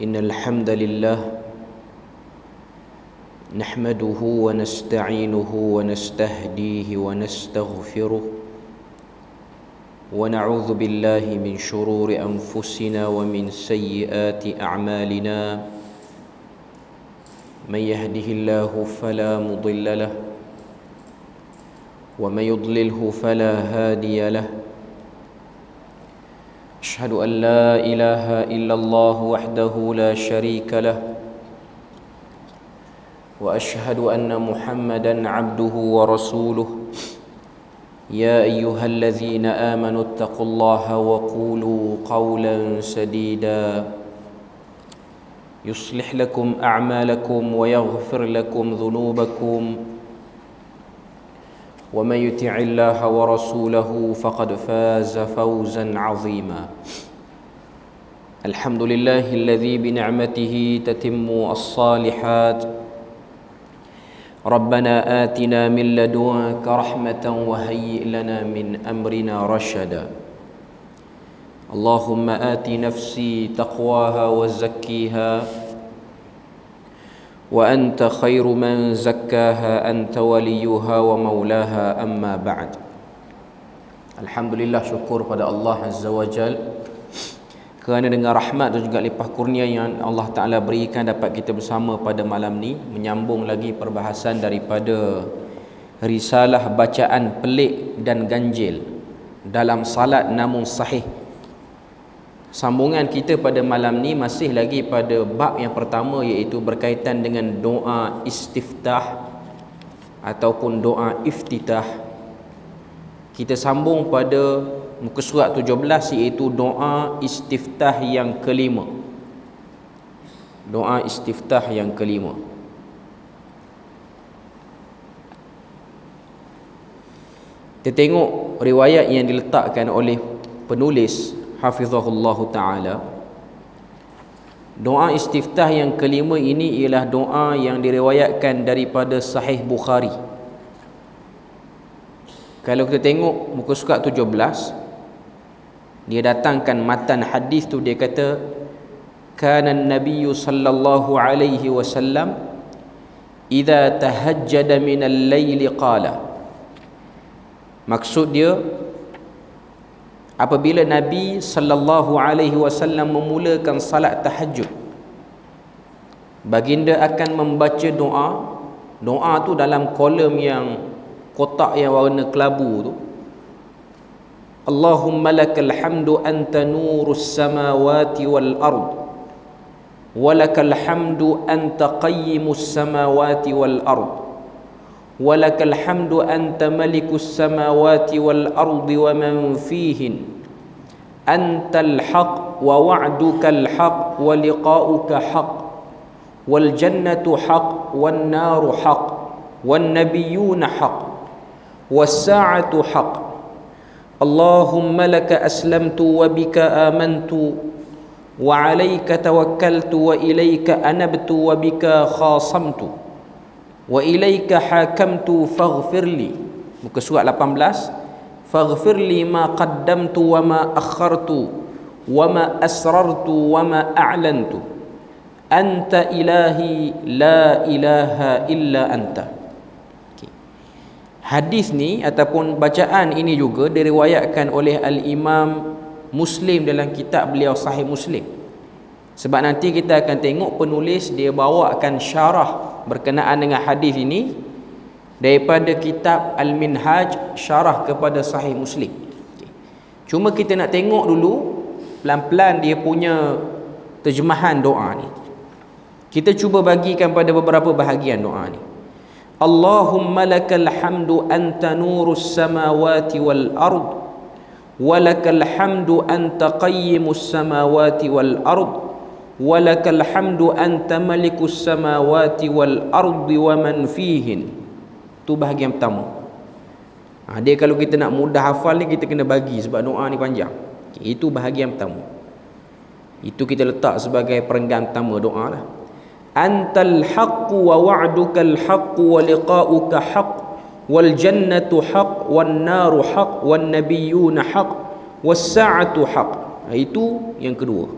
إن الحمد لله نحمده ونستعينه ونستهديه ونستغفره ونعوذ بالله من شرور أنفسنا ومن سيئات أعمالنا من يهده الله فلا مضل له ومن يضلله فلا هادي له أشهد أن لا إله إلا الله وحده لا شريك له وأشهد أن محمدا عبده ورسوله يا أيها الذين آمنوا اتقوا الله وقولوا قولا سديدا يصلح لكم أعمالكم ويغفر لكم ذنوبكم ومن يطع الله ورسوله فقد فاز فوزا عظيما الحمد لله الذي بنعمته تتم الصالحات ربنا آتنا من لدنك رحمة وهيئ لنا من أمرنا رشدا اللهم آت نفسي تقواها وزكيها وأنت خير من زكاها أنت وليها ومولاها أما بعد. Alhamdulillah, syukur pada Allah Azza wa Jal kerana dengan rahmat dan juga limpah kurnia yang Allah Ta'ala berikan dapat kita bersama pada malam ni menyambung lagi perbahasan daripada risalah bacaan pelik dan ganjil dalam salat namun sahih. Sambungan kita pada malam ni masih lagi pada bab yang pertama, iaitu berkaitan dengan doa istiftah ataupun doa iftitah. Kita sambung pada muka surat 17, iaitu doa istiftah yang kelima. Doa istiftah yang kelima. Kita tengok riwayat yang diletakkan oleh penulis hafizahullahu ta'ala. Doa istiftah yang kelima ini ialah doa yang diriwayatkan daripada Sahih Bukhari. Kalau kita tengok muka surat 17, dia datangkan matan hadis tu, dia kata kana an-nabiy sallallahu alaihi wasallam idza tahajjada min al-laili qala. Maksud dia, apabila Nabi sallallahu alaihi wasallam memulakan salat tahajud, baginda akan membaca doa. Doa tu dalam kolom yang kotak yang warna kelabu tu. Allahumma lakal hamdu anta nurus samawati wal ard wa lakal hamdu anta qayyimus samawati wal ard wa lakal hamdu anta malikus samawati wal ardi wa man fihin antal haq wa wa'dukal haq wa liqa'uka haq wal jannatu haq wan naru haq wan nabiyyuna haq was sa'atu haq Allahumma laka aslamtu wa bika amantu wa 'alaika tawakkaltu wa ilayka anabtu wa bika khasamtu wa ilaika hakamtu faghfirli. Muka surat 18, faghfirli ma qaddamtu wa ma akhartu wa ma asrartu wa ma a'lantu anta ilahi la ilaha illa anta. Hadis ni ataupun bacaan ini juga diriwayatkan oleh Al-Imam Muslim dalam kitab beliau Sahih Muslim. Sebab nanti kita akan tengok penulis dia bawakan syarah berkenaan dengan hadis ini daripada kitab Al-Minhaj, syarah kepada Sahih Muslim. Cuma kita nak tengok dulu pelan-pelan dia punya terjemahan doa ni. Kita cuba bagikan pada beberapa bahagian doa ni. Allahumma lakal hamdu anta nurus samawati wal ard wa lakal hamdu anta qayyimus samawati wal ard walakal hamdu anta malikus samawati wal ardi wa man fihin. Tu bahagian pertama. Dia kalau kita nak mudah hafal ni kita kena bagi sebab doa ni panjang. Itu bahagian pertama. Itu kita letak sebagai perenggan pertama doa lah. Antal haqqu wa wa'dukal haqqu wa liqa'uka haqq wal jannatu haqq wan naru haqq wan nabiyyuna haqq was sa'atu haqq. Itu yang kedua.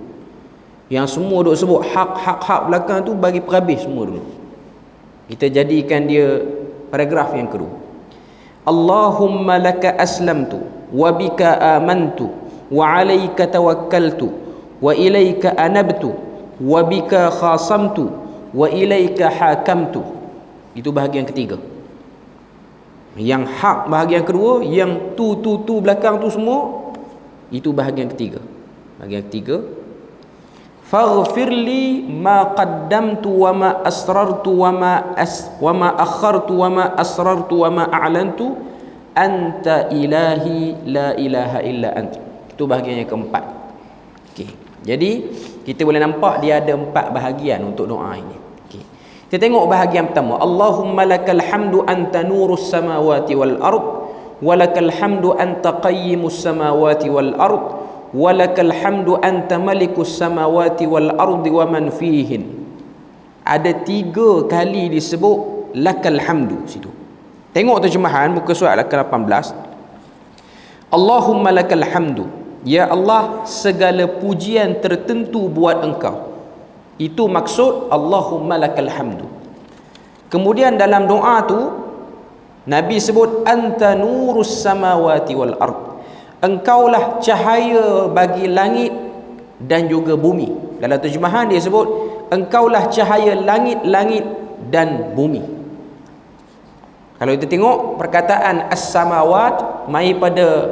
Yang semua duk sebut hak belakang tu bagi perhabis semua dulu. Kita jadikan dia paragraf yang kedua. Allahumma laka aslamtu wa bika amantu wa alayka tawakkaltu wa ilayka anabtu wa bika khasamtu wa ilayka hakamtu. Itu bahagian ketiga. Yang hak bahagian kedua, yang tu belakang tu semua, itu bahagian ketiga. Bahagian ketiga, faghfirli ma qaddamtu wa ma asrartu wa ma akhartu wa ma asrartu wa ma a'lantu anta ilahi la ilaha illa anta. Itu bahagian yang keempat. Okey. Jadi kita boleh nampak dia ada 4 bahagian untuk doa ini. Okey. Kita tengok bahagian pertama. Allahumma lakal hamdu anta nurus samawati wal ard wa lakal hamdu anta qayyimus samawati wal ard walakal hamdu anta malikus samawati wal ardi wa man fihin. Ada 3 kali disebut lakal hamdu situ. Tengok terjemahan muka surat ke-18. Allahumma lakal hamdu, ya Allah, segala pujian tertentu buat engkau. Itu maksud Allahumma lakal hamdu. Kemudian dalam doa tu Nabi sebut anta nurus samawati wal ard, engkaulah cahaya bagi langit dan juga bumi. Dalam terjemahan dia sebut engkaulah cahaya langit-langit dan bumi. Kalau kita tengok perkataan as-samawat mai pada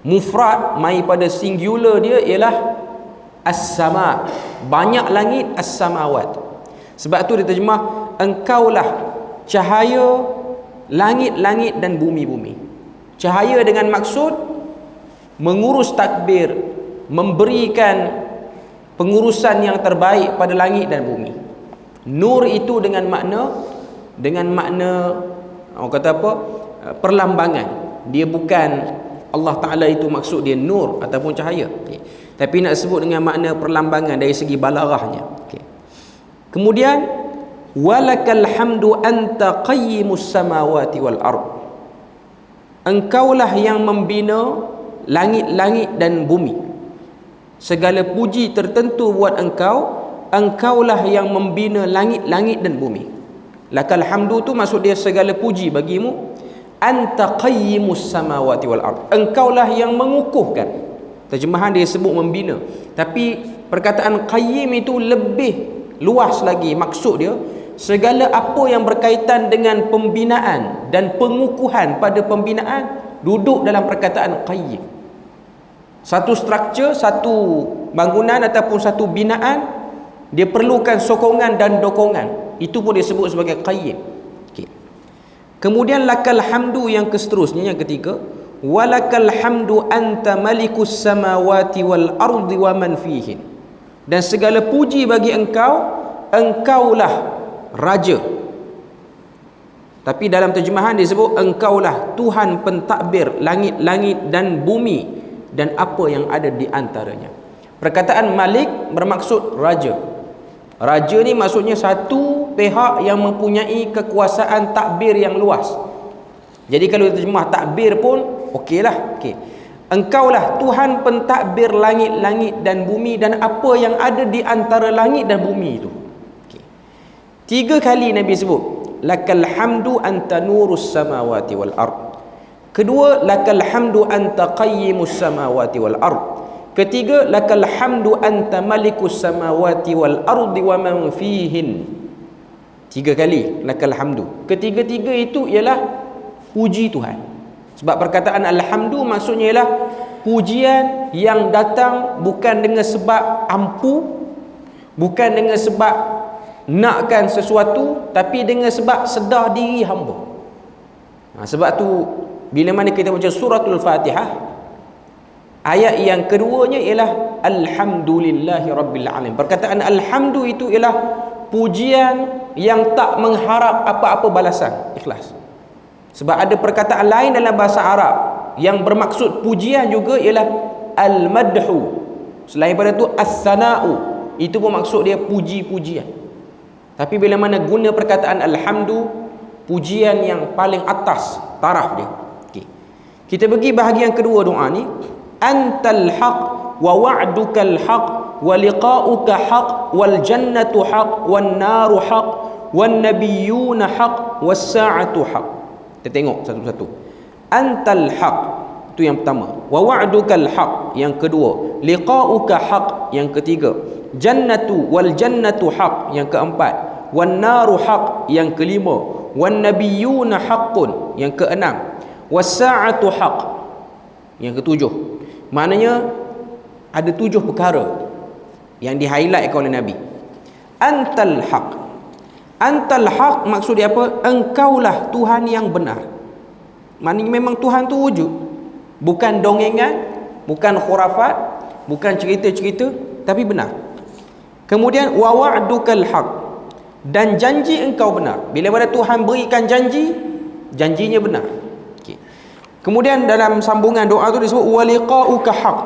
mufrad, mai pada singular dia ialah as-sama, banyak langit, as-samawat. Sebab tu dia terjemah engkaulah cahaya langit-langit dan bumi-bumi. Cahaya dengan maksud mengurus takbir, memberikan pengurusan yang terbaik pada langit dan bumi. Nur itu dengan makna orang kata apa, perlambangan. Dia bukan Allah Ta'ala itu maksud dia nur ataupun cahaya, okay. Tapi nak sebut dengan makna perlambangan dari segi balaghahnya, okay. Kemudian walakal hamdu anta qayyimus samawati wal ard, engkaulah yang membina langit-langit dan bumi. Segala puji tertentu buat engkau, engkaulah yang membina langit-langit dan bumi. Lakal hamdu tu maksud dia segala puji bagimu. Anta qayyimus samawati wal ard, engkaulah yang mengukuhkan. Terjemahan dia sebut membina, tapi perkataan qayyim itu lebih luas lagi. Maksud dia segala apa yang berkaitan dengan pembinaan dan pengukuhan pada pembinaan duduk dalam perkataan qayyim. Satu struktur, satu bangunan ataupun satu binaan, dia perlukan sokongan dan dokongan. Itu pun disebut sebagai qayyim. Okay. Kemudian lakal hamdu yang seterusnya, yang ketiga, walakal hamdu anta malikus samawati wal ardi wa man fihin, dan segala puji bagi engkau, engkaulah raja. Tapi dalam terjemahan disebut engkaulah Tuhan pentadbir langit-langit dan bumi dan apa yang ada di antaranya. Perkataan malik bermaksud raja. Raja ni maksudnya satu pihak yang mempunyai kekuasaan takbir yang luas. Jadi kalau terjemah takbir pun okeylah, okey. Engkaulah Tuhan pentadbir langit-langit dan bumi dan apa yang ada di antara langit dan bumi itu. Okay. 3 kali Nabi sebut lakal hamdu anta nurus samawati wal ard. Kedua, lakal hamdu anta qayyimus samawati wal ard. Ketiga, lakal hamdu anta malikus samawati wal ardi wa man fihin. 3 kali lakal hamdu. Ketiga-tiga itu ialah puji Tuhan. Sebab perkataan alhamdu maksudnya ialah pujian yang datang bukan dengan sebab ampu, bukan dengan sebab nakkan sesuatu, tapi dengan sebab sedar diri hamba. Sebab tu bila mana kita baca suratul Fatihah, ayat yang keduanya ialah alhamdulillahi rabbil alamin. Perkataan alhamdu itu ialah pujian yang tak mengharap apa-apa balasan, ikhlas. Sebab ada perkataan lain dalam bahasa Arab yang bermaksud pujian juga ialah al-madhu. Selain daripada tu as-sana'u, itu pun maksud dia puji-pujian. Tapi bila mana guna perkataan alhamdu, pujian yang paling atas taraf dia. Okay. Kita pergi bahagian kedua doa ni. Antal haq wa wa'dukal haq wa liqa'uka haq wal jannatu haq wan naru haq wan nabiyyuna haq was sa'atu haq. Kita tengok satu-satu. Antal haq, itu yang pertama. Wa wa'dukal haq, yang kedua. Liqa'uka haq, yang ketiga. Jannatu wal jannatu haq, yang keempat. Wan naru haq, yang kelima. Wan nabiyyuna haqqun, yang keenam. Was sa'atu haq, yang ketujuh. Maknanya ada 7 perkara yang di-highlight oleh Nabi. Antal haq. Antal haq maksud dia apa? Engkaulah Tuhan yang benar. Maknanya memang Tuhan tu wujud. Bukan dongengan, bukan khurafat, bukan cerita-cerita, tapi benar. Kemudian wa wa'dukal haq, dan janji engkau benar. Bila mana Tuhan berikan janji, janjinya benar. Okay. Kemudian dalam sambungan doa tu disebut wa liqa'uka haq,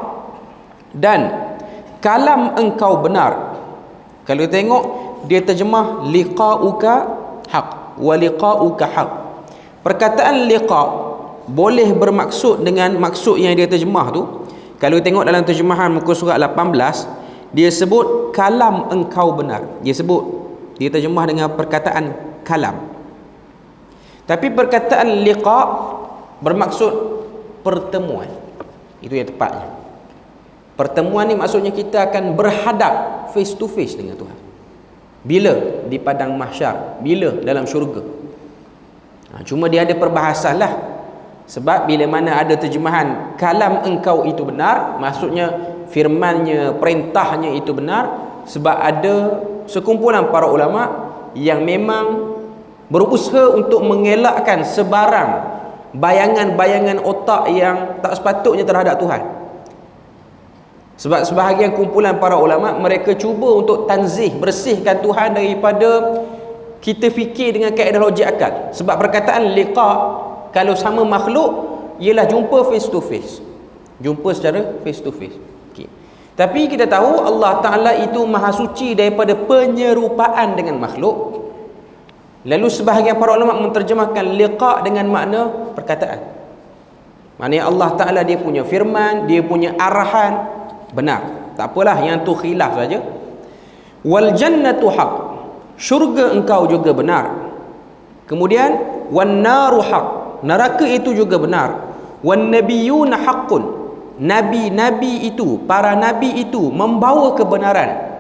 dan kalam engkau benar. Kalau kita tengok dia terjemah liqa'uka haq, wa liqa'uka haq. Perkataan liqa' boleh bermaksud dengan maksud yang dia terjemah tu. Kalau tengok dalam terjemahan muka surat 18, dia sebut kalam engkau benar. Dia terjemah dengan perkataan kalam. Tapi perkataan liqa' bermaksud pertemuan. Itu yang tepatnya. Pertemuan ni maksudnya kita akan berhadap face to face dengan Tuhan. Bila? Di padang mahsyar. Bila? Dalam syurga. Cuma dia ada perbahasan lah. Sebab bila mana ada terjemahan kalam engkau itu benar, maksudnya firmannya, perintahnya itu benar. Sebab ada sekumpulan para ulama yang memang berusaha untuk mengelakkan sebarang bayangan-bayangan otak yang tak sepatutnya terhadap Tuhan. Sebab sebahagian kumpulan para ulama, mereka cuba untuk tanzih, bersihkan Tuhan daripada kita fikir dengan kaedah logik akal. Sebab perkataan liqa' kalau sama makhluk ialah jumpa face to face. Jumpa secara face to face. Okay. Tapi kita tahu Allah Ta'ala itu maha suci daripada penyerupaan dengan makhluk. Lalu sebahagian para ulama menterjemahkan liqa' dengan makna perkataan. Maknanya Allah Ta'ala dia punya firman, dia punya arahan benar. Tak apalah, yang tu khilaf saja. Wal jannatu haq, syurga engkau juga benar. Kemudian wan naru haq, neraka itu juga benar. Wan nabiyyuna haqqun, nabi-nabi itu, para nabi itu membawa kebenaran.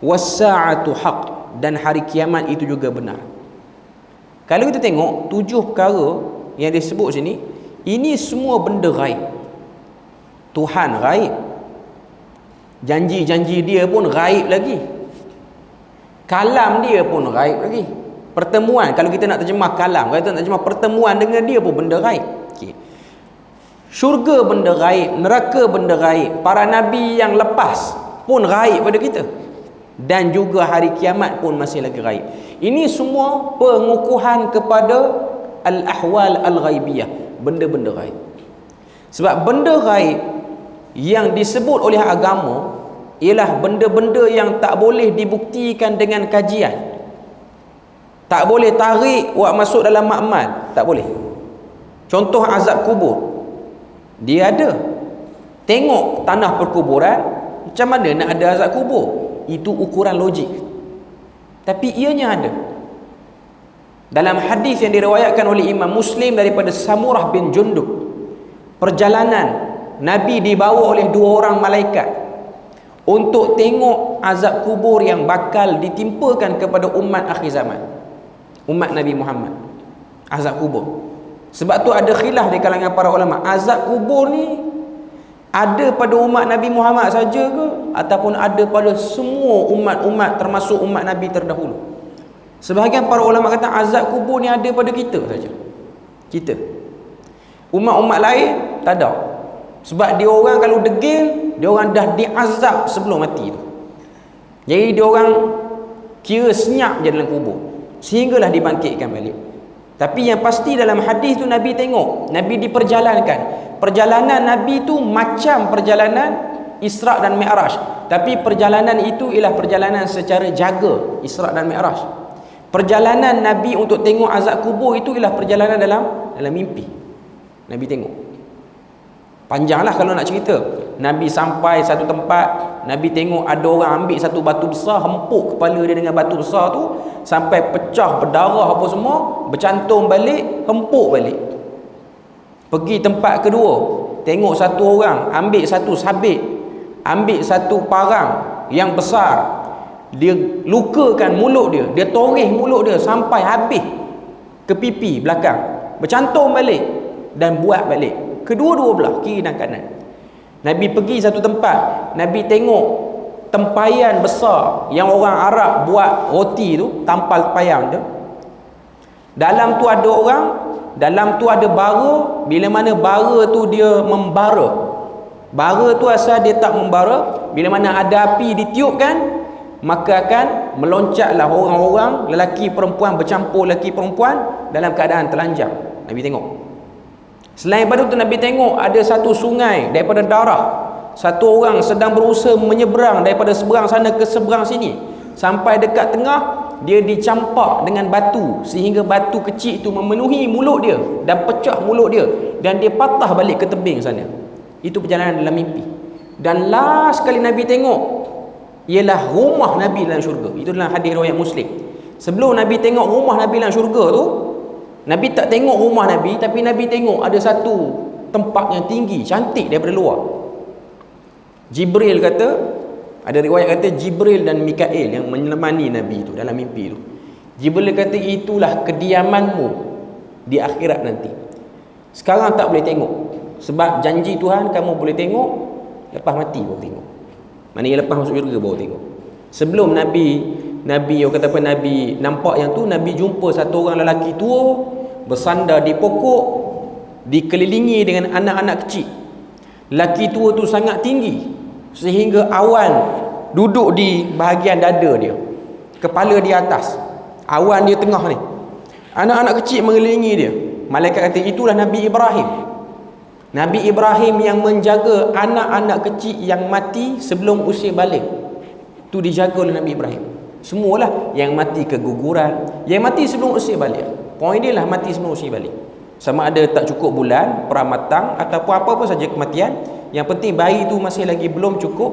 Was sa'atu haq, dan hari kiamat itu juga benar. Kalau kita tengok 7 perkara yang disebut sini, ini semua benda ghaib. Tuhan ghaib, janji-janji dia pun ghaib lagi, kalam dia pun ghaib lagi. Pertemuan, kalau kita nak terjemah kalam, kalau kita nak terjemah pertemuan dengan dia pun benda ghaib. Okay. Syurga benda ghaib, neraka benda ghaib, para nabi yang lepas pun ghaib pada kita, dan juga hari kiamat pun masih lagi ghaib. Ini semua pengukuhan kepada al-ahwal al-ghaibiyah, benda-benda ghaib. Sebab benda ghaib yang disebut oleh agama ialah benda-benda yang tak boleh dibuktikan dengan kajian. Tak boleh tarik buat masuk dalam makmal, tak boleh. Contoh azab kubur, dia ada. Tengok tanah perkuburan, macam mana nak ada azab kubur? Itu ukuran logik. Tapi ianya ada. Dalam hadis yang diriwayatkan oleh Imam Muslim daripada Samurah bin Jundub, perjalanan Nabi dibawa oleh 2 orang malaikat untuk tengok azab kubur yang bakal ditimpakan kepada umat akhir zaman, umat Nabi Muhammad. Azab kubur. Sebab tu ada khilaf di kalangan para ulama, azab kubur ni ada pada umat Nabi Muhammad saja ke, ataupun ada pada semua umat-umat termasuk umat Nabi terdahulu. Sebahagian para ulama kata azab kubur ni ada pada kita saja. Kita. Umat-umat lain tak ada. Sebab dia orang kalau degil, dia orang dah diazab sebelum mati tu. Jadi dia orang kira senyap je dalam kubur sehinggalah dibangkitkan balik. Tapi yang pasti dalam hadis tu Nabi tengok, Nabi diperjalankan. Perjalanan Nabi tu macam perjalanan Isra' dan Mi'raj, tapi perjalanan itu ialah perjalanan secara jaga, Isra' dan Mi'raj. Perjalanan Nabi untuk tengok azab kubur itu ialah perjalanan dalam mimpi. Nabi tengok. Panjanglah kalau nak cerita. Nabi sampai satu tempat, Nabi tengok ada orang ambil satu batu besar, hempuk kepala dia dengan batu besar tu sampai pecah, berdarah apa semua, bercantum balik, hempuk balik. Pergi tempat kedua, tengok satu orang ambil satu sabit, ambil satu parang yang besar, dia lukakan mulut dia, dia toreh mulut dia sampai habis ke pipi belakang, bercantum balik dan buat balik kedua-dua belah, kiri dan kanan. Nabi pergi satu tempat, Nabi tengok tempayan besar yang orang Arab buat roti tu, tampal tempayan tu. Dalam tu ada orang, dalam tu ada bara. Bila mana bara tu dia membara, bara tu asal dia tak membara, bila mana ada api ditiupkan, maka akan meloncatlah orang-orang, lelaki perempuan bercampur lelaki perempuan dalam keadaan telanjang. Nabi tengok. Selain pada itu Nabi tengok ada satu sungai daripada darah, satu orang sedang berusaha menyeberang daripada seberang sana ke seberang sini, sampai dekat tengah dia dicampak dengan batu sehingga batu kecil itu memenuhi mulut dia dan pecah mulut dia dan dia patah balik ke tebing sana. Itu perjalanan dalam mimpi. Dan last kali Nabi tengok ialah rumah Nabi dalam syurga. Itu dalam hadis riwayat Muslim. Sebelum Nabi tengok rumah Nabi dalam syurga tu, Nabi tak tengok rumah Nabi, tapi Nabi tengok ada satu tempat yang tinggi, cantik daripada luar. Jibril kata, ada riwayat kata Jibril dan Mikail yang menemani Nabi itu dalam mimpi itu. Jibril kata itulah kediamanmu di akhirat nanti. Sekarang tak boleh tengok, sebab janji Tuhan kamu boleh tengok lepas mati baru tengok. Maknanya lepas masuk syurga baru tengok. Sebelum Nabi orang kata apa, Nabi nampak yang tu, Nabi jumpa satu orang lelaki tua bersandar di pokok, dikelilingi dengan anak-anak kecil. Lelaki tua tu sangat tinggi sehingga awan duduk di bahagian dada dia, kepala di atas, awan dia tengah ni. Anak-anak kecil mengelilingi dia. Malaikat kata itulah Nabi Ibrahim. Nabi Ibrahim yang menjaga anak-anak kecil yang mati sebelum usia balik. Itu dijaga oleh Nabi Ibrahim. Semualah yang mati keguguran, yang mati sebelum usia balik. Poin dia lah mati sebelum usia balik. Sama ada tak cukup bulan, peramatang ataupun apa-apa saja kematian. Yang penting bayi itu masih lagi belum cukup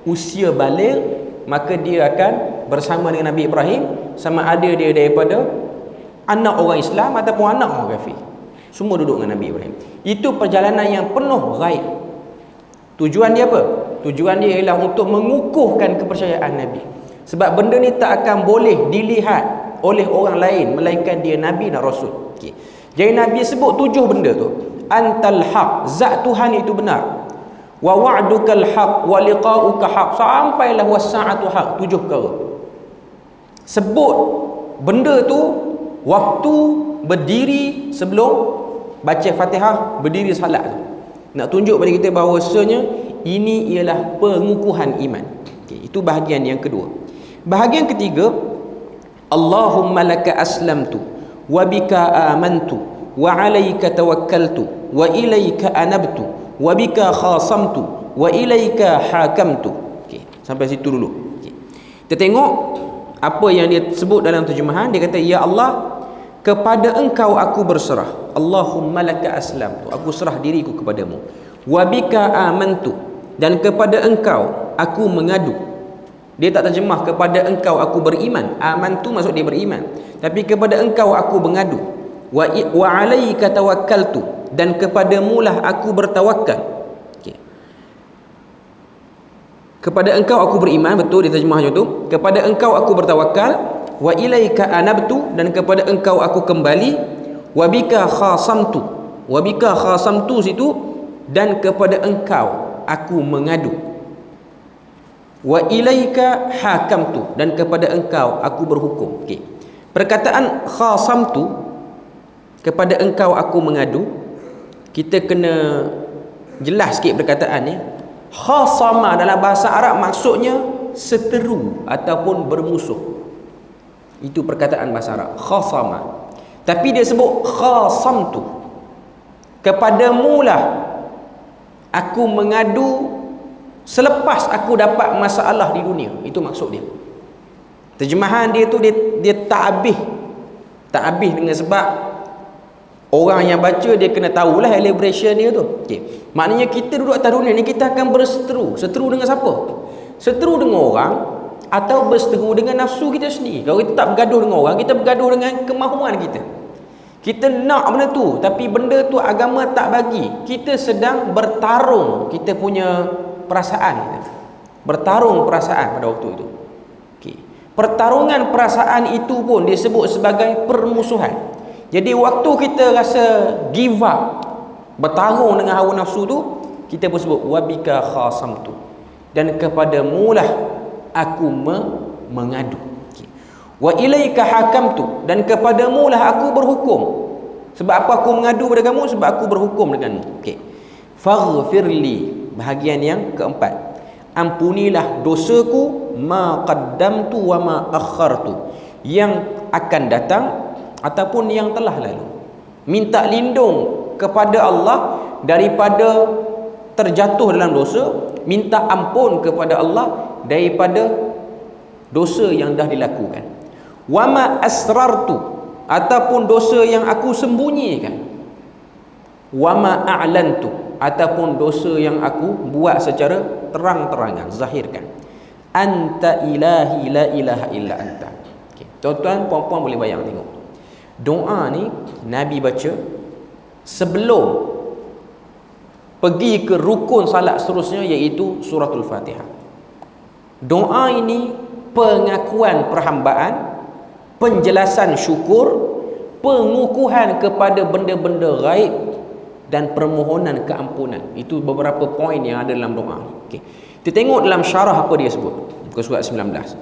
usia balik, maka dia akan bersama dengan Nabi Ibrahim, sama ada dia daripada anak orang Islam ataupun anak orang kafir. Semua duduk dengan Nabi Ibrahim. Itu perjalanan yang penuh ghaib. Tujuan dia apa? Tujuan dia ialah untuk mengukuhkan kepercayaan Nabi. Sebab benda ni tak akan boleh dilihat oleh orang lain melainkan dia Nabi dan Rasul. Okay. Jadi Nabi sebut 7 benda tu. Antal haq, zat Tuhan itu benar. Wa wa'dukal haq wa liqa'uka haq, sampailah wasa'atu haq, 7 perkara. Sebut benda tu waktu berdiri sebelum baca Fatihah, berdiri salat tu. Nak tunjuk pada kita bahawasanya ini ialah pengukuhan iman. Okay, itu bahagian yang kedua. Bahagian ketiga, Allahumma laka aslamtu wa bika amantu wa alayka tawakkaltu wa ilayka anabtu wa bika khasamtu wa ilayka hakamtu. Okay, sampai situ dulu. Okay. Kita tengok apa yang dia sebut dalam terjemahan. Dia kata, ya Allah, kepada engkau aku berserah. Allahumma laka aslamtu, aku serah diriku kepadamu. Wa bika amantu, dan kepada engkau aku mengadu. Dia tak terjemah kepada engkau aku beriman. Amantu maksud dia beriman. Tapi kepada engkau aku mengadu. Wa alayka tawakkaltu, dan kepadamulah aku bertawakal. Okay. Kepada engkau aku beriman, betul dia terjemah macam tu. Kepada engkau aku bertawakal. Wa ilaika anabtu, dan kepada engkau aku kembali. Wa bika khasamtu, wa bika khasamtu situ, dan kepada engkau aku mengadu. Wa ilaika hakamtu, dan kepada engkau aku berhukum. Okey. Perkataan khasamtu, kepada engkau aku mengadu, kita kena jelas sikit perkataannya. Khasama dalam bahasa Arab maksudnya seteru ataupun bermusuh. Itu perkataan bahasa Arab, khasama. Tapi dia sebut khasamtu, kepadamulah aku mengadu selepas aku dapat masalah di dunia. Itu maksud dia. Terjemahan dia tu dia tak habis dengan sebab Orang yang baca dia kena tahulah elaboration dia tu. Okey. Maknanya kita duduk atas dunia ni kita akan berseteru. Seteru dengan siapa? Seteru dengan orang atau berseteru dengan nafsu kita sendiri. Kalau kita tak bergaduh dengan orang, kita bergaduh dengan kemahuan kita. Kita nak benda tu, tapi benda tu agama tak bagi. Kita sedang bertarung kita punya perasaan kita. Bertarung perasaan pada waktu itu. Okey. Pertarungan perasaan itu pun disebut sebagai permusuhan. Jadi waktu kita rasa give up, bertarung dengan hawa nafsu tu, kita pun sebut wabika khasamtu, dan kepadamu lah aku mengadu. Okay. Wa ilaika hakamtu, dan kepadamu lah aku berhukum. Sebab apa aku mengadu pada kamu? Sebab aku berhukum denganmu. Okey. Faghfirli, bahagian yang keempat. Ampunilah dosaku ma qaddamtu wa ma akhartu, yang akan datang ataupun yang telah lalu. Minta lindung kepada Allah daripada terjatuh dalam dosa, minta ampun kepada Allah daripada dosa yang dah dilakukan. Wama asrartu, ataupun dosa yang aku sembunyikan. Wama a'lantu, ataupun dosa yang aku buat secara terang-terangan, zahirkan. Anta ilahi la ilaha illa anta. Okay. Tuan-tuan, puan-puan boleh bayang tengok. Doa ni Nabi baca sebelum pergi ke rukun salat seterusnya, iaitu suratul Fatihah. Doa ini pengakuan perhambaan, penjelasan syukur, pengukuhan kepada benda-benda gaib, dan permohonan keampunan. Itu beberapa poin yang ada dalam doa. Okey. Kita tengok dalam syarah apa dia sebut. Muka surat 19.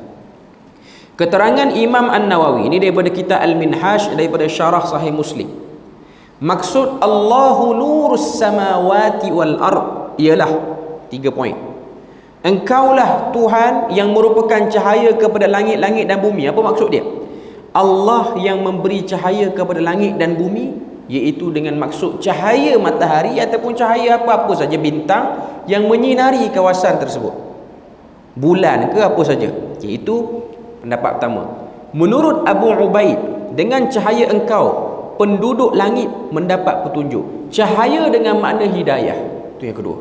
Keterangan Imam An-Nawawi ini daripada kitab Al-Minhaj, daripada syarah Sahih Muslim. Maksud Allahu nurus samawati wal ard ialah 3 poin. Engkaulah Tuhan yang merupakan cahaya kepada langit-langit dan bumi. Apa maksud dia? Allah yang memberi cahaya kepada langit dan bumi, iaitu dengan maksud cahaya matahari ataupun cahaya apa-apa saja bintang yang menyinari kawasan tersebut. Bulan ke apa saja. Iaitu pendapat pertama. Menurut Abu Ubaid, dengan cahaya engkau penduduk langit mendapat petunjuk. Cahaya dengan makna hidayah. Itu yang kedua.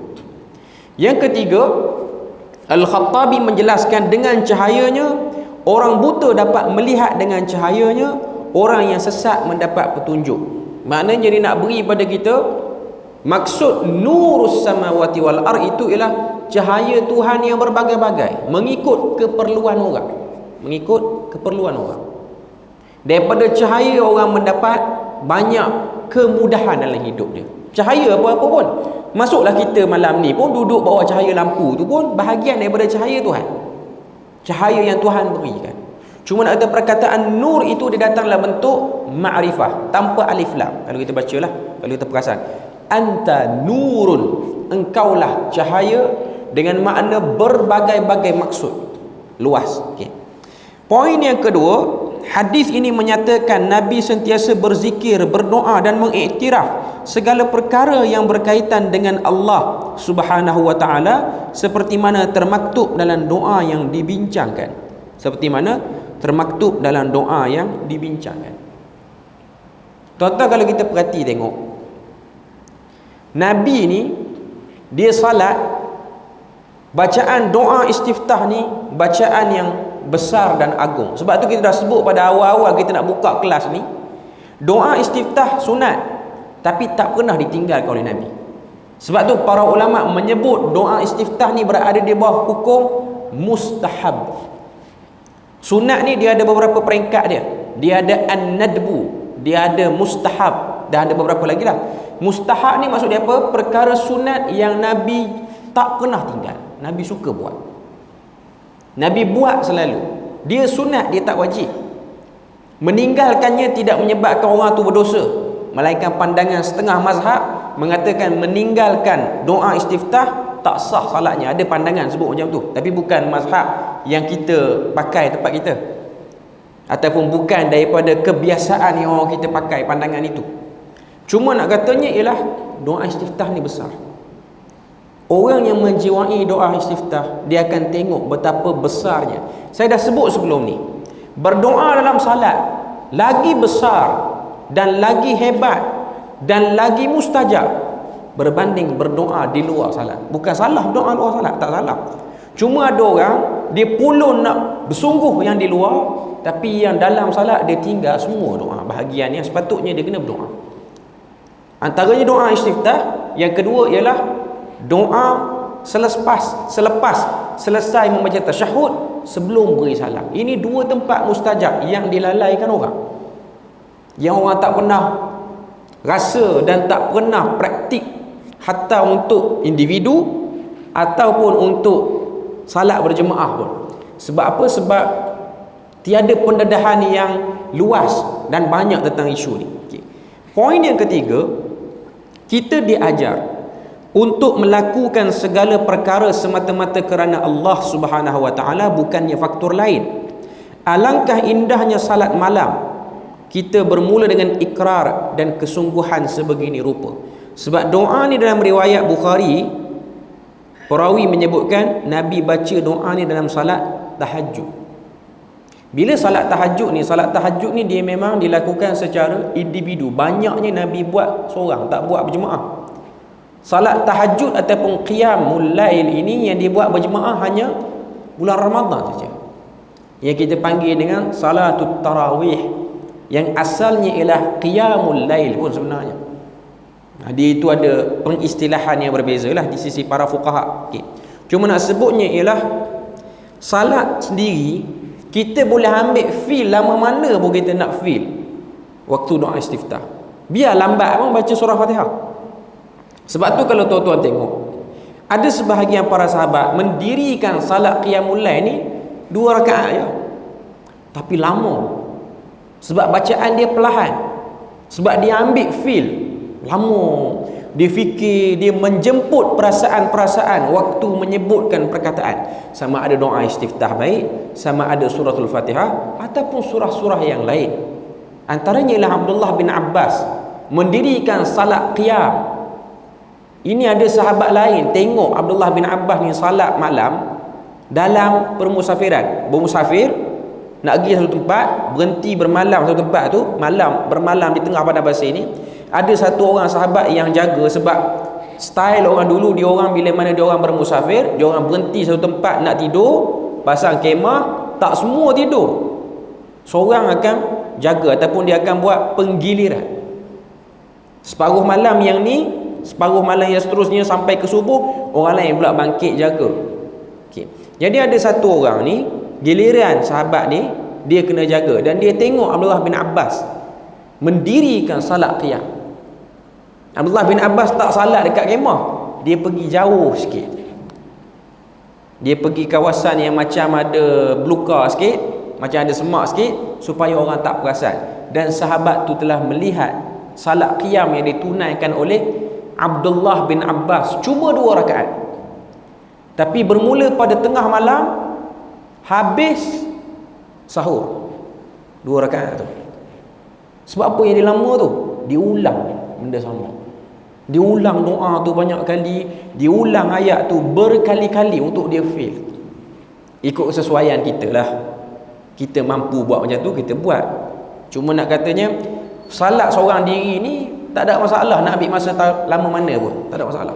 Yang ketiga, Al-Khattabi menjelaskan dengan cahayanya orang buta dapat melihat, dengan cahayanya orang yang sesat mendapat petunjuk. Maknanya dia nak beri pada kita maksud nurus samawati wal ard itu ialah cahaya Tuhan yang berbagai-bagai, mengikut keperluan orang. Mengikut keperluan orang. Daripada cahaya orang mendapat banyak kemudahan dalam hidup dia. Cahaya apa-apa pun. Masuklah kita malam ni pun duduk bawah cahaya lampu tu pun bahagian daripada cahaya Tuhan. Cahaya yang Tuhan berikan. Cuma nak kata perkataan nur itu dia datang dalam bentuk ma'rifah tanpa alif lam. Kalau kita bacalah, kalau kita perasan, anta nurun, engkaulah cahaya, dengan makna berbagai-bagai maksud luas. Okey. Poin yang kedua, hadis ini menyatakan Nabi sentiasa berzikir, berdoa dan mengiktiraf segala perkara yang berkaitan dengan Allah Subhanahu wa taala, seperti mana termaktub dalam doa yang dibincangkan. Seperti mana termaktub dalam doa yang dibincangkan. Tuan-tuan, kalau kita perhati tengok, Nabi ni dia salat, bacaan doa istiftah ni bacaan yang besar dan agung. Sebab tu kita dah sebut pada awal-awal kita nak buka kelas ni, doa istiftah sunat tapi tak pernah ditinggalkan oleh Nabi. Sebab tu para ulama menyebut doa istiftah ni berada di bawah hukum mustahab. Sunat ni dia ada beberapa peringkat dia. Dia ada an-nadbu, dia ada mustahab, dan ada beberapa lagi lah. Mustahab ni maksud dia apa? Perkara sunat yang Nabi tak pernah tinggal, Nabi suka buat, Nabi buat selalu. Dia sunat, dia tak wajib. Meninggalkannya tidak menyebabkan orang tu berdosa. Melainkan pandangan setengah mazhab mengatakan meninggalkan doa istiftah tak sah salatnya. Ada pandangan sebut macam tu, tapi bukan mazhab yang kita pakai tempat kita, ataupun bukan daripada kebiasaan yang orang kita pakai pandangan itu. Cuma nak katanya ialah doa istiftah ni besar. Orang yang menjiwai doa istiftah, dia akan tengok betapa besarnya. Saya dah sebut sebelum ni, berdoa dalam salat lagi besar dan lagi hebat dan lagi mustajab berbanding berdoa di luar salat. Bukan salah doa luar salat, tak salah. Cuma ada orang dia pulun nak bersungguh yang di luar, tapi yang dalam salat dia tinggal semua doa bahagian yang sepatutnya dia kena berdoa. Antaranya doa istiftah, yang kedua ialah doa selepas selesai membaca tasyahud sebelum beri salam. Ini dua tempat mustajab yang dilalaikan orang. Yang orang tak pernah rasa dan tak pernah praktik, hatta untuk individu ataupun untuk salat berjemaah pun. Sebab apa? Sebab tiada pendedahan yang luas dan banyak tentang isu ni. Okay. Poin yang ketiga, kita diajar untuk melakukan segala perkara semata-mata kerana Allah Subhanahu Wa Taala, bukannya faktor lain. Alangkah indahnya salat malam kita bermula dengan ikrar dan kesungguhan sebegini rupa. Sebab doa ni dalam riwayat Bukhari, perawi menyebutkan Nabi baca doa ni dalam salat tahajud. Bila salat tahajud ni dia memang dilakukan secara individu. Banyaknya Nabi buat seorang, tak buat berjemaah. Salat tahajud ataupun qiyamul lail ini yang dibuat berjemaah hanya bulan Ramadan saja, yang kita panggil dengan salatul tarawih, yang asalnya ialah qiyamul lail pun sebenarnya. Dia itu ada pengistilahan yang berbeza lah di sisi para fuqaha. Okay. Cuma nak sebutnya ialah salat sendiri kita boleh ambil feel lama mana pun kita nak feel waktu doa istiftah. Biar lambat pun baca surah Fatihah. Sebab tu kalau tuan-tuan tengok, ada sebahagian para sahabat mendirikan salat qiyamul lail ni 2 rakaat je, tapi lama. Sebab bacaan dia perlahan, sebab dia ambil feel lama, dia fikir, dia menjemput perasaan-perasaan waktu menyebutkan perkataan. Sama ada doa istiftah baik, sama ada suratul Fatihah ataupun surah-surah yang lain. Antaranya ialah Abdullah bin Abbas mendirikan salat qiyam. Ini ada sahabat lain tengok Abdullah bin Abbas ni salat malam dalam permusafiran. Bermusafir nak pergi satu tempat, berhenti bermalam satu tempat tu, bermalam di tengah padang pasir ni. Ada satu orang sahabat yang jaga, sebab style orang dulu, dia orang bila mana dia orang bermusafir, dia orang berhenti satu tempat nak tidur, pasang kemah, tak semua tidur. Seorang akan jaga ataupun dia akan buat penggiliran. Separuh malam yang ni, separuh malam yang seterusnya sampai ke subuh, orang lain pula bangkit jaga. Okay. Jadi ada satu orang ni, giliran sahabat ni dia kena jaga, dan dia tengok Abdullah bin Abbas mendirikan salat qiyam. Abdullah bin Abbas tak salat dekat kemah, dia pergi jauh sikit, dia pergi kawasan yang macam ada belukar sikit, macam ada semak sikit, supaya orang tak perasan. Dan sahabat tu telah melihat salat qiyam yang ditunaikan oleh Abdullah bin Abbas cuma 2 rakaat, tapi bermula pada tengah malam, habis sahur 2 rakaat tu. Sebab apa yang dia lama tu? Diulang benda sama, diulang doa tu banyak kali, diulang ayat tu berkali-kali untuk dia feel. Ikut kesesuaian kita lah, kita mampu buat macam tu, kita buat. Cuma nak katanya salat seorang diri ni tak ada masalah, nak ambil masa lama mana pun tak ada masalah,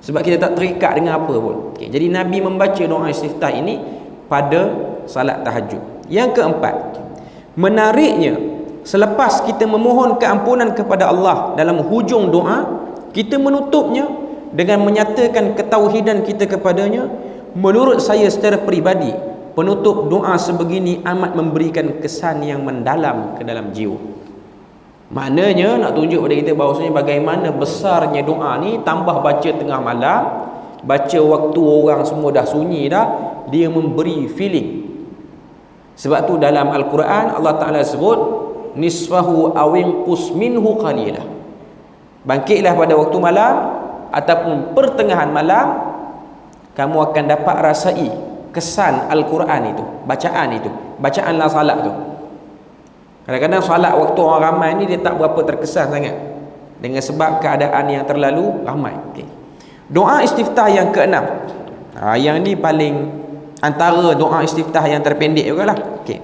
sebab kita tak terikat dengan apa pun. Okay. Jadi Nabi membaca doa istiftah ini pada salat tahajud. Yang keempat, menariknya, selepas kita memohon keampunan kepada Allah dalam hujung doa, kita menutupnya dengan menyatakan ketauhidan kita kepadanya. Menurut saya secara peribadi, penutup doa sebegini amat memberikan kesan yang mendalam ke dalam jiwa. Maknanya nak tunjuk pada kita bahawasanya bagaimana besarnya doa ni, tambah baca tengah malam, baca waktu orang semua dah sunyi dah, dia memberi feeling. Sebab tu dalam Al-Quran Allah Ta'ala sebut nisfahu awinqus minhu qalilah. Bangkitlah pada waktu malam ataupun pertengahan malam, kamu akan dapat rasai kesan Al-Quran itu, bacaanlah salat tu. Kadang-kadang salat waktu orang ramai ni dia tak berapa terkesan sangat, dengan sebab keadaan yang terlalu ramai. Okay. Doa istiftah yang keenam, yang ni paling antara doa istiftah yang terpendek juga lah. Okay.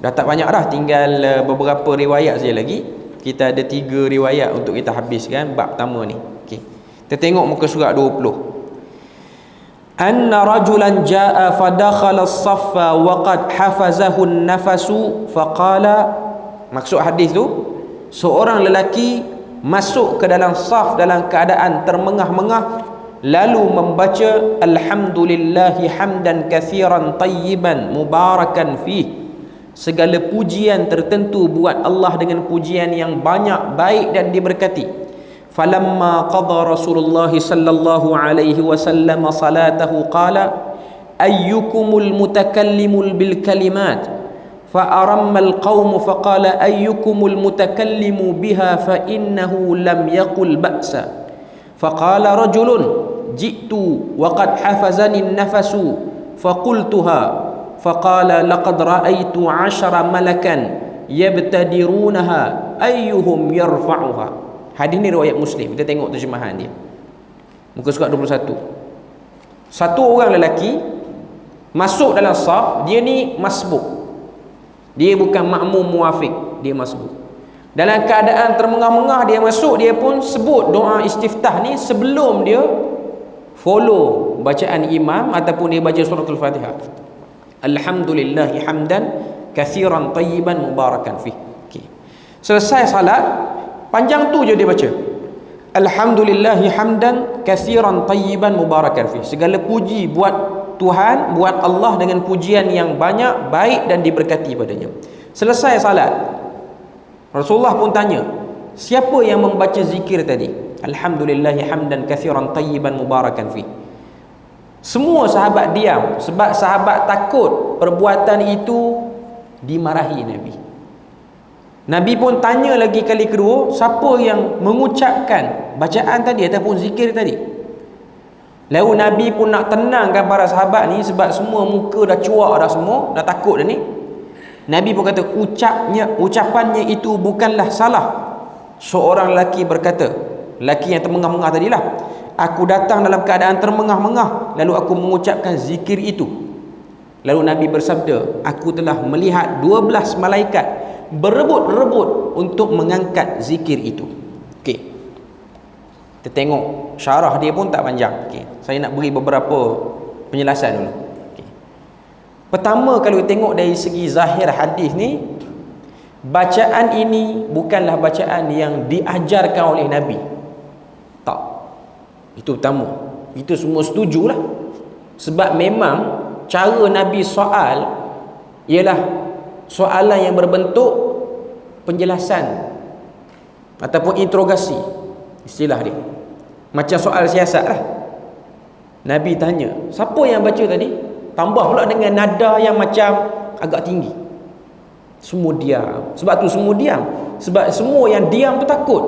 Dah tak banyak dah, tinggal beberapa riwayat saja lagi. Kita ada 3 riwayat untuk kita habiskan bab pertama ni. Okey. Kita tengok muka surat 20. Anna rajulan jaa fadakhala as-saffa wa qad hafazahu an-nafasu faqala, maksud hadis tu, seorang lelaki masuk ke dalam saf dalam keadaan termengah-mengah lalu membaca alhamdulillahi hamdan katsiran tayyiban mubarakan fih, segala pujian tertentu buat Allah dengan pujian yang banyak, baik dan diberkati. Falamma qada Rasulullah sallallahu alaihi wasallam salatahu qala ayyukumul mutakallimul bil kalimat fa arammal qaum faqala ayyukumul mutakallimu biha fa innahu lam yaqul ba'sa faqala rajulun ji'tu wa qad hafazani an-nafasu faqultuha faqala laqad ra'aytu 10 malakan yabtadirunaha ayyuhum yarfa'uha. Hadis ni riwayat Muslim. Kita tengok terjemahan dia. Muka surat 21. Satu orang lelaki masuk dalam saf, dia ni masbuk. Dia bukan makmum muafiq, dia masbuk. Dalam keadaan termengah-mengah dia masuk, dia pun sebut doa istiftah ni sebelum dia follow bacaan imam ataupun dia baca suratul Fatihah. Alhamdulillahi hamdan katsiran tayyiban mubarakan fih. Okey. Selesai salat, panjang tu je dia baca alhamdulillahi hamdan katsiran tayyiban mubarakan fi, segala puji buat Tuhan, buat Allah dengan pujian yang banyak, baik dan diberkati padanya. Selesai salat, Rasulullah pun tanya, siapa yang membaca zikir tadi, alhamdulillahi hamdan katsiran tayyiban mubarakan fi? Semua sahabat diam, sebab sahabat takut perbuatan itu dimarahi Nabi. Nabi pun tanya lagi kali kedua, siapa yang mengucapkan bacaan tadi ataupun zikir tadi? Lalu Nabi pun nak tenangkan para sahabat ni, sebab semua muka dah cuak dah, semua dah takut dah ni. Nabi pun kata, ucapannya itu bukanlah salah. Seorang lelaki berkata, lelaki yang termengah-mengah tadilah, aku datang dalam keadaan termengah-mengah, lalu aku mengucapkan zikir itu. Lalu Nabi bersabda, aku telah melihat 12 malaikat berebut-rebut untuk mengangkat zikir itu. Okey. Kita tengok syarah dia pun tak panjang. Okey. Saya nak beri beberapa penjelasan dulu. Okey. Pertama, kalau tengok dari segi zahir hadis ni, bacaan ini bukanlah bacaan yang diajarkan oleh Nabi. Tak. Itu pertama. Itu semua setujulah. Sebab memang cara Nabi soal ialah soalan yang berbentuk penjelasan ataupun interogasi, istilah dia macam soal siasat lah. Nabi tanya, siapa yang baca tadi? Tambah pula dengan nada yang macam agak tinggi. Semua diam. Sebab tu semua diam, sebab semua yang diam tu takut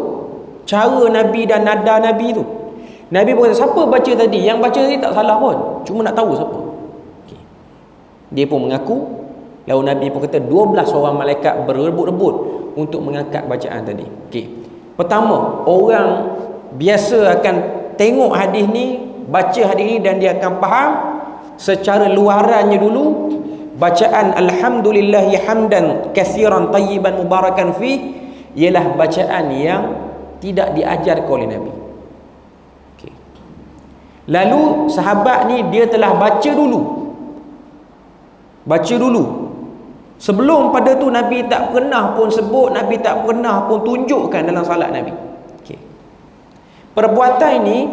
cara Nabi dan nada Nabi tu. Nabi pun kata, siapa baca tadi? Yang baca tadi tak salah pun, cuma nak tahu siapa. Okay. Dia pun mengaku. Lalu Nabi pun kata 12 orang malaikat berebut-rebut untuk mengangkat bacaan tadi. Okey. Pertama, orang biasa akan tengok hadis ni, baca hadis ni dan dia akan faham secara luarannya dulu. Bacaan alhamdulillahi hamdan katsiran tayyiban mubarakan fi ialah bacaan yang tidak diajar oleh Nabi. Okey. Lalu sahabat ni dia telah baca dulu. Baca dulu. Sebelum pada tu Nabi tak pernah pun sebut, Nabi tak pernah pun tunjukkan dalam salat Nabi. Okay. Perbuatan ini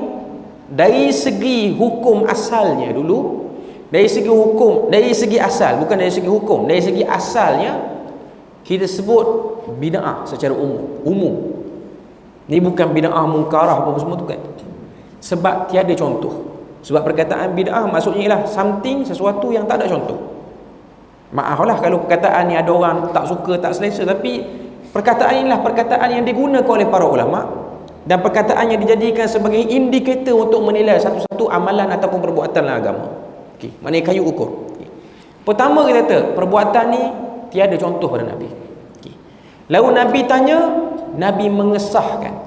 dari segi hukum asalnya dulu, dari segi hukum, dari segi asal, bukan dari segi hukum, dari segi asalnya kita sebut bid'ah secara umum. Ini bukan bid'ah munkarah apa semua tu kan. Sebab tiada contoh. Sebab perkataan bid'ah maksudnya ialah something, sesuatu yang tak ada contoh. Maaflah kalau perkataan ni ada orang tak suka, tak selesa, tapi perkataan inilah perkataan yang digunakan oleh para ulama dan perkataan yang dijadikan sebagai indikator untuk menilai satu-satu amalan ataupun perbuatan dalam agama. Okey, maknanya kayu ukur. Okay. Pertama kita kata perbuatan ni tiada contoh pada Nabi. Okay. Lalu Nabi tanya, Nabi mengesahkan.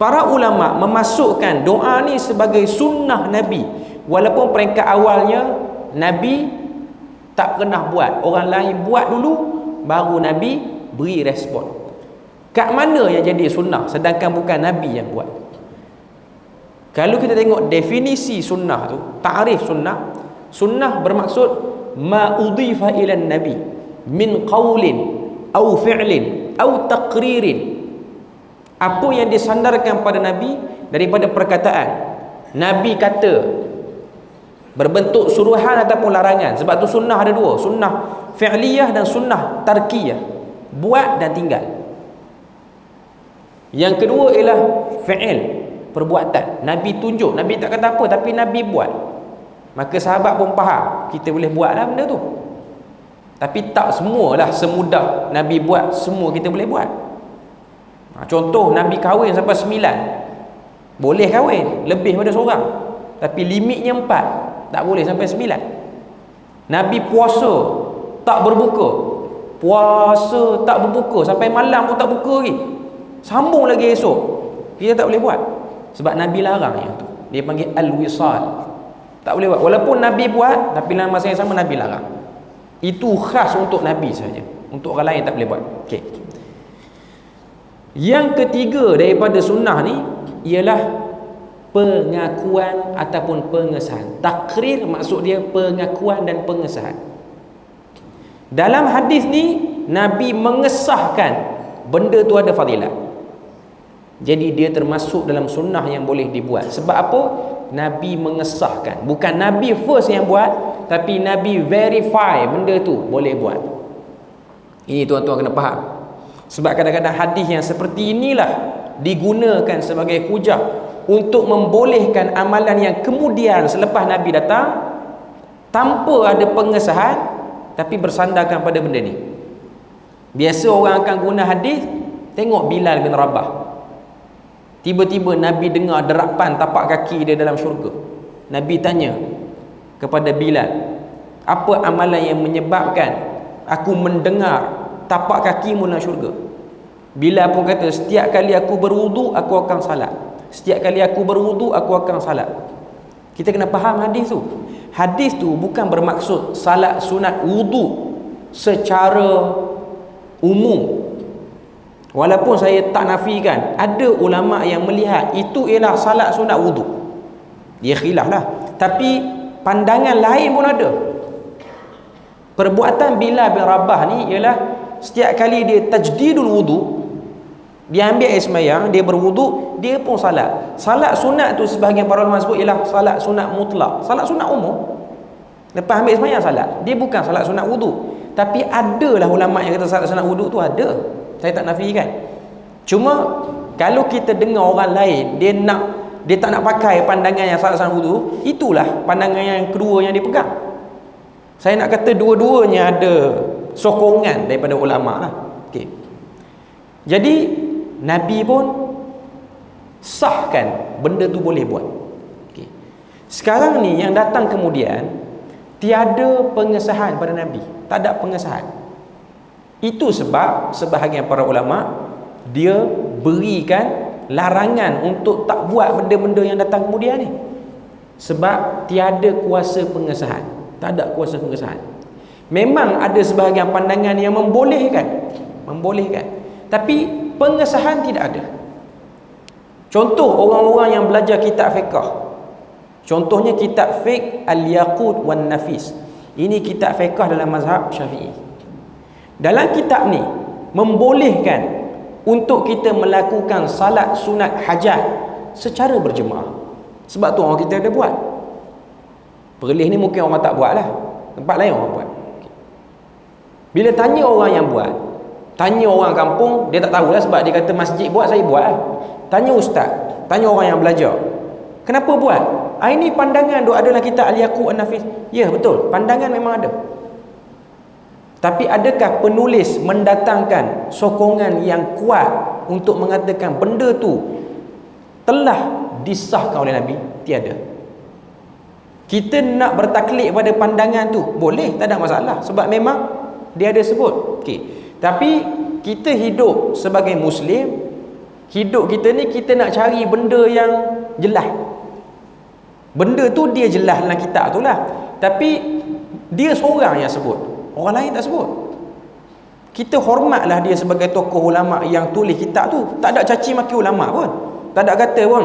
Para ulama memasukkan doa ni sebagai sunnah Nabi, walaupun peringkat awalnya Nabi tak pernah buat, orang lain buat dulu baru Nabi beri respon. Kat mana yang jadi sunnah sedangkan bukan Nabi yang buat? Kalau kita tengok definisi sunnah tu, ta'rif sunnah, sunnah bermaksud ma udhifa ila nabi min qaulin au fi'lin au taqririn. Apa yang disandarkan pada Nabi daripada perkataan. Nabi kata berbentuk suruhan ataupun larangan. Sebab tu sunnah ada dua, sunnah fi'liyah dan sunnah tarkiyah, buat dan tinggal. Yang kedua ialah fi'il, perbuatan. Nabi tunjuk, Nabi tak kata apa tapi Nabi buat. Maka sahabat pun faham, kita boleh buatlah benda tu. Tapi tak semualah semudah Nabi buat, semua kita boleh buat. Contoh, Nabi kahwin sampai 9. Boleh kahwin lebih pada seorang, tapi limitnya 4. Tak boleh sampai 9. Nabi puasa tak berbuka, puasa tak berbuka sampai malam pun tak buka lagi, sambung lagi esok. Kita tak boleh buat sebab Nabi larang yang tu. Dia panggil al-wisal. Tak boleh buat. Walaupun Nabi buat, tapi dalam masa yang sama Nabi larang. Itu khas untuk Nabi saja. Untuk orang lain tak boleh buat. Okey. Yang ketiga daripada sunnah ni ialah pengakuan ataupun pengesahan. Takrir maksud dia pengakuan dan pengesahan. Dalam hadis ni Nabi mengesahkan benda tu ada fadilat. Jadi dia termasuk dalam sunnah yang boleh dibuat. Sebab apa? Nabi mengesahkan. Bukan Nabi first yang buat, tapi Nabi verify benda tu boleh buat. Ini tuan-tuan kena faham. Sebab kadang-kadang hadis yang seperti inilah digunakan sebagai hujah untuk membolehkan amalan yang kemudian selepas Nabi datang tanpa ada pengesahan, tapi bersandarkan pada benda ni. Biasa orang akan guna hadis, tengok Bilal bin Rabah. Tiba-tiba Nabi dengar derapan tapak kaki dia dalam syurga. Nabi tanya kepada Bilal, apa amalan yang menyebabkan aku mendengar tapak kakimu dalam syurga? Bilal pun kata, setiap kali aku berwudu aku akan salat. Setiap kali aku berwudu aku akan salat. Kita kena faham hadis tu. Hadis tu bukan bermaksud salat sunat wudu secara umum. Walaupun saya tak nafikan, ada ulama yang melihat itu ialah salat sunat wudu. Dia khilaf lah. Tapi pandangan lain pun ada. Perbuatan Bilal bin Rabah ni ialah setiap kali dia tajdidul wudu, dia ambil air sembahyang, dia berwudu, dia pun salat. Salat sunat tu sebahagian para ulama sebut ialah salat sunat mutlak, salat sunat umum. Lepas ambil sembahyang salat, dia bukan salat sunat wudu. Tapi adalah ulama yang kata salat sunat wudu tu ada. Saya tak nafikan. Cuma kalau kita dengar orang lain dia tak nak pakai pandangan yang salat sunat wudu, itulah pandangan yang kedua yang dia pegang. Saya nak kata dua-duanya ada sokongan daripada ulama lah. Okey. Jadi Nabi pun sahkan benda tu boleh buat. Okey. Sekarang ni yang datang kemudian tiada pengesahan pada Nabi, tak ada pengesahan. Itu sebab sebahagian para ulama dia berikan larangan untuk tak buat benda-benda yang datang kemudian ni. Sebab tiada kuasa pengesahan, tak ada kuasa pengesahan. Memang ada sebahagian pandangan yang membolehkan, tapi pengesahan tidak ada. Contoh orang-orang yang belajar kitab fiqh. Contohnya kitab fiqh Al-Yaqut wan Nafis. Ini kitab fiqh dalam mazhab Syafi'i. Dalam kitab ni membolehkan untuk kita melakukan salat sunat hajat secara berjemaah. Sebab tu orang kita ada buat. Perlis ni mungkin orang tak buat lah, tempat lain orang buat. Bila tanya orang yang buat, tanya orang kampung, dia tak tahulah sebab dia kata masjid buat, saya buat lah. Tanya ustaz, tanya orang yang belajar, kenapa buat? Ini pandangan duk ada dalam kitab Al-Yaqut An-Nafis. Ya betul, pandangan memang ada. Tapi adakah penulis mendatangkan sokongan yang kuat untuk mengatakan benda tu telah disahkan oleh Nabi? Tiada. Kita nak bertaklid pada pandangan tu boleh, tak ada masalah, sebab memang dia ada sebut. Okey. Tapi kita hidup sebagai Muslim, hidup kita ni kita nak cari benda yang jelas. Benda tu dia jelas dalam kitab tu lah, tapi dia seorang yang sebut, orang lain tak sebut. Kita hormatlah dia sebagai tokoh ulama yang tulis kitab tu. Tak ada caci maki ulama pun. Tak ada kata pun,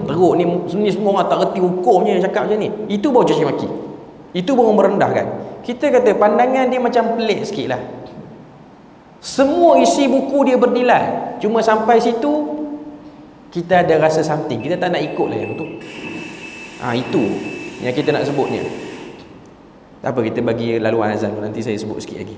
teruk ni semua orang tak reti hukumnya cakap macam ni. Itu baru caci maki. Itu baru merendahkan. Kita kata pandangan dia macam pelik sikit lah. Semua isi buku dia bernilai. Cuma sampai situ kita ada rasa something. Kita tak nak ikut lah yang tu. Itu yang kita nak sebutnya. Tak apa, kita bagi laluan azan, nanti saya sebut sikit lagi.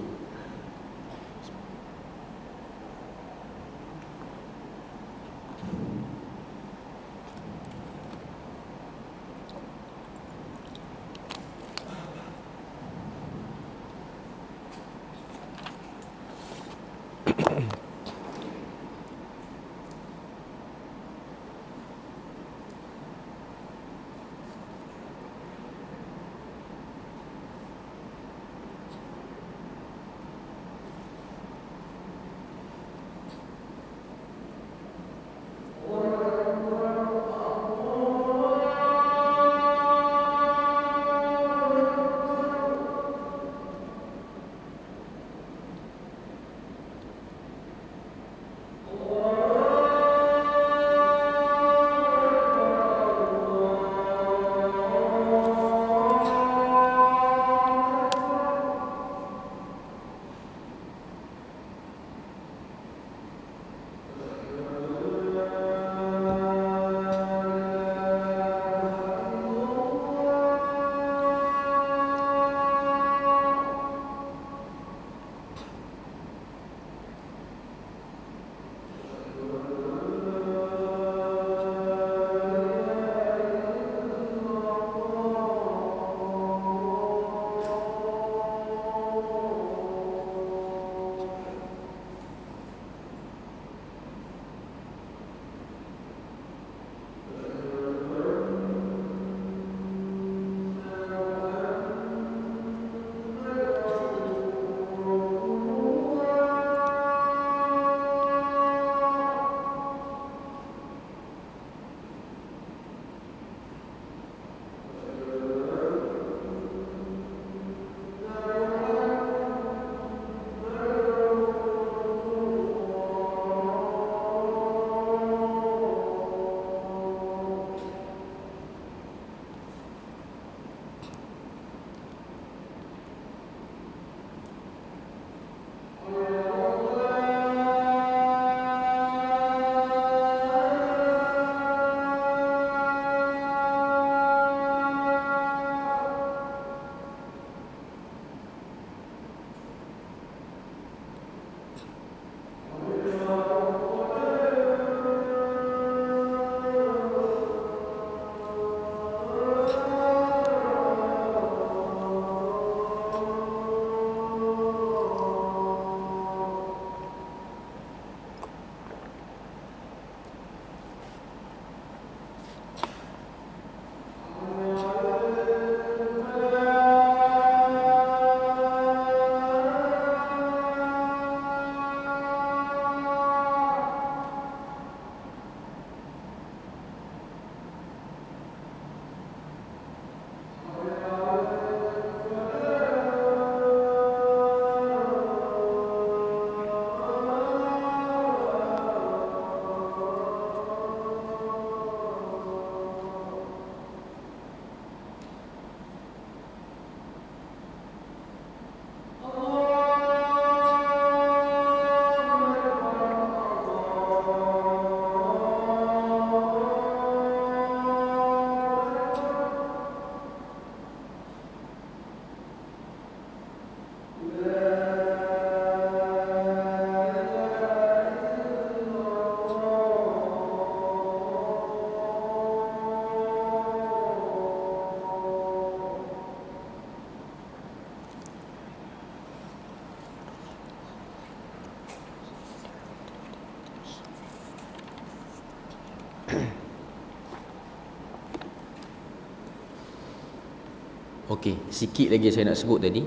Okey, sikit lagi saya nak sebut tadi.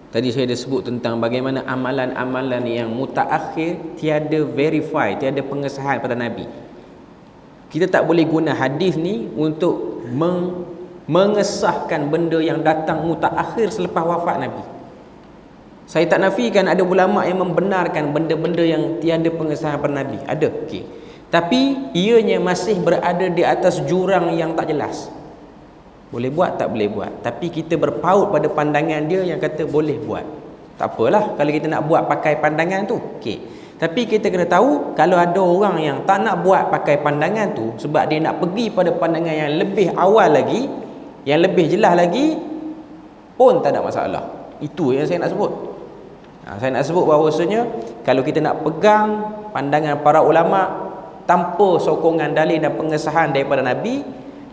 Tadi saya dah sebut tentang bagaimana amalan-amalan yang mutaakhir tiada verify, tiada pengesahan pada Nabi. Kita tak boleh guna hadis ni untuk mengesahkan benda yang datang mutaakhir selepas wafat Nabi. Saya tak nafikan ada ulama yang membenarkan benda-benda yang tiada pengesahan pada Nabi. Ada. Okey. Tapi ianya masih berada di atas jurang yang tak jelas. Boleh buat tak boleh buat. Tapi kita berpaut pada pandangan dia yang kata boleh buat. Tak apalah kalau kita nak buat pakai pandangan tu. Okey. Tapi kita kena tahu kalau ada orang yang tak nak buat pakai pandangan tu sebab dia nak pergi pada pandangan yang lebih awal lagi, yang lebih jelas lagi, pun tak ada masalah. Itu yang saya nak sebut. Saya nak sebut bahawasanya kalau kita nak pegang pandangan para ulama tanpa sokongan dalil dan pengesahan daripada Nabi,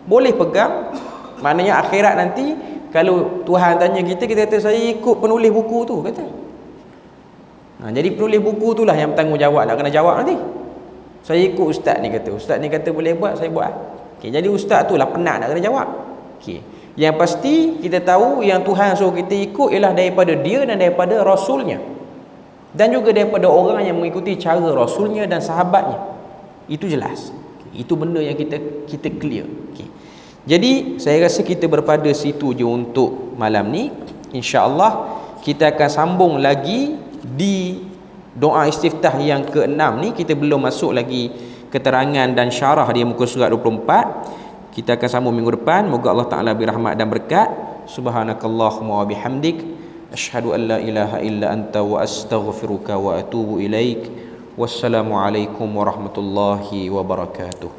boleh pegang. Maknanya akhirat nanti kalau Tuhan tanya kita, kita kata saya ikut penulis buku tu, kata. Jadi penulis buku itulah yang bertanggungjawab, nak kena jawab nanti. Saya ikut ustaz ni kata. Ustaz ni kata boleh buat, saya buat. Okey, jadi ustaz tu lah penat nak kena jawab. Okey. Yang pasti kita tahu yang Tuhan suruh kita ikut ialah daripada dia dan daripada Rasulnya. Dan juga daripada orang yang mengikuti cara Rasulnya dan sahabatnya. Itu jelas. Itu benda yang kita clear. Okay. Jadi saya rasa kita berpada situ je untuk malam ni. InsyaAllah kita akan sambung lagi di doa istiftah yang ke-6 ni. Kita belum masuk lagi keterangan dan syarah di muka surat 24. Kita akan sambung minggu depan. Moga Allah Ta'ala berrahmat dan berkat. Subhanakallahumma wa bihamdik, asyhadu an la ilaha illa anta wa astaghfiruka wa atubu ilaik. Wassalamualaikum warahmatullahi wabarakatuh.